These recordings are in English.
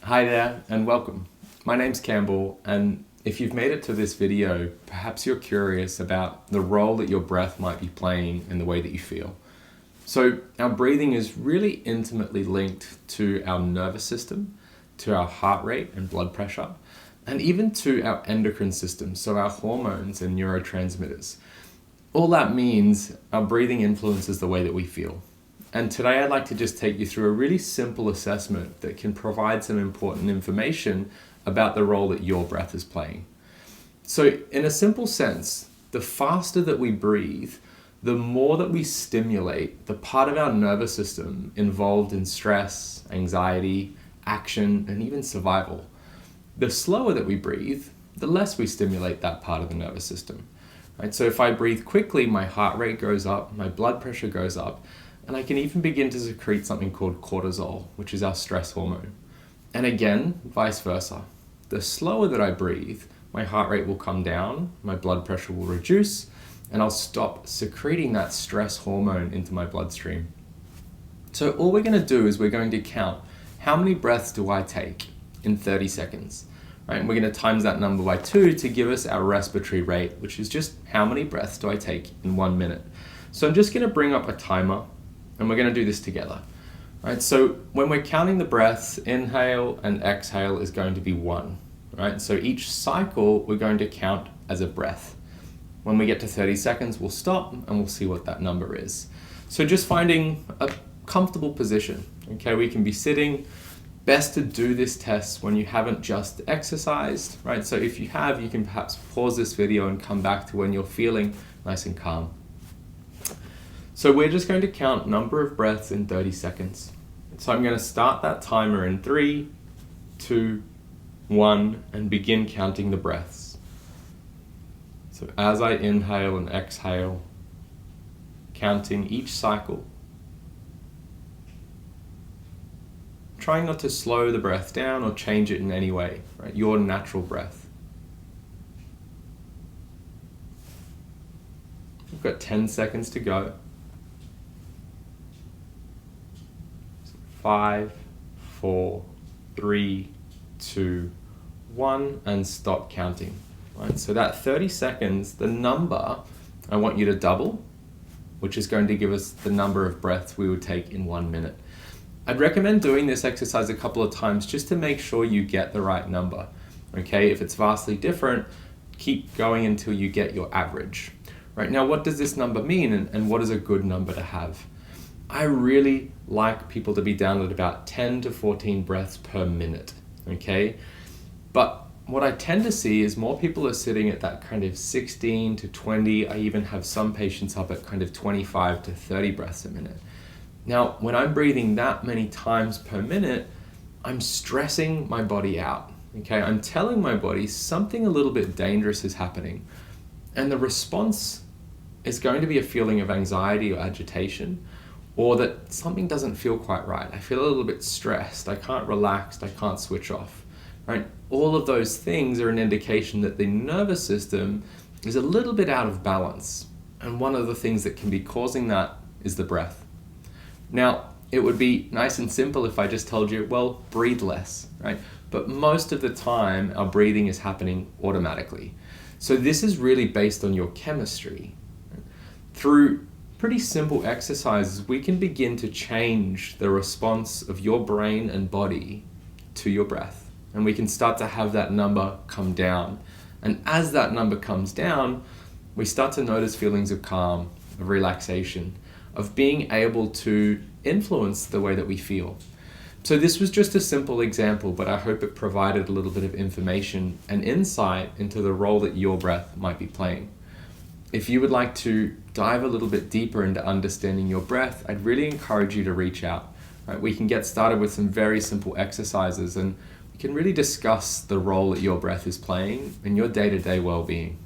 Hi there and welcome. My name's Campbell, and if you've made it to this video, perhaps you're curious about the role that your breath might be playing in the way that you feel. So our breathing is really intimately linked to our nervous system, to our heart rate and blood pressure, and even to our endocrine system, so our hormones and neurotransmitters. All that means our breathing influences the way that we feel. And today I'd like to just take you through a really simple assessment that can provide some important information about the role that your breath is playing. So in a simple sense, the faster that we breathe, the more that we stimulate the part of our nervous system involved in stress, anxiety, action, and even survival. The slower that we breathe, the less we stimulate that part of the nervous system. Right? So if I breathe quickly, my heart rate goes up, my blood pressure goes up, and I can even begin to secrete something called cortisol, which is our stress hormone. And again, vice versa. The slower that I breathe, my heart rate will come down, my blood pressure will reduce, and I'll stop secreting that stress hormone into my bloodstream. So all we're going to do is we're going to count how many breaths do I take in 30 seconds. Right? And we're going to times that number by 2 to give us our respiratory rate, which is just how many breaths do I take in 1 minute. So I'm just going to bring up a timer, and we're going to do this together. Right? So when we're counting the breaths, inhale and exhale is going to be 1. Right? So each cycle we're going to count as a breath. When we get to 30 seconds, we'll stop and we'll see what that number is. So just finding a comfortable position. Okay, we can be sitting. Best to do this test when you haven't just exercised, right? So if you have, you can perhaps pause this video and come back to when you're feeling nice and calm. So we're just going to count number of breaths in 30 seconds. So I'm going to start that timer in 3, 2, 1, and begin counting the breaths. So as I inhale and exhale, counting each cycle, trying not to slow the breath down or change it in any way, right? Your natural breath. We've got 10 seconds to go. 5, 4, 3, 2, 1, and stop counting. Right? So that 30 seconds, the number I want you to double, which is going to give us the number of breaths we would take in 1 minute. I'd recommend doing this exercise a couple of times just to make sure you get the right number. Okay, if it's vastly different, keep going until you get your average. Right, now what does this number mean, and what is a good number to have? I really like people to be down at about 10 to 14 breaths per minute, okay? But what I tend to see is more people are sitting at that kind of 16 to 20. I even have some patients up at kind of 25 to 30 breaths a minute. Now, when I'm breathing that many times per minute, I'm stressing my body out, okay? I'm telling my body something a little bit dangerous is happening. And the response is going to be a feeling of anxiety or agitation, or that something doesn't feel quite right. I feel a little bit stressed, I can't relax, I can't switch off, right? All of those things are an indication that the nervous system is a little bit out of balance. And one of the things that can be causing that is the breath. Now, it would be nice and simple if I just told you, well, breathe less, right? But most of the time, our breathing is happening automatically. So this is really based on your chemistry. Through pretty simple exercises, we can begin to change the response of your brain and body to your breath. And we can start to have that number come down. And as that number comes down, we start to notice feelings of calm, of relaxation, of being able to influence the way that we feel. So this was just a simple example, but I hope it provided a little bit of information and insight into the role that your breath might be playing. If you would like to dive a little bit deeper into understanding your breath, I'd really encourage you to reach out. Right? We can get started with some very simple exercises, and we can really discuss the role that your breath is playing in your day-to-day well-being.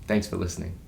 Thanks for listening.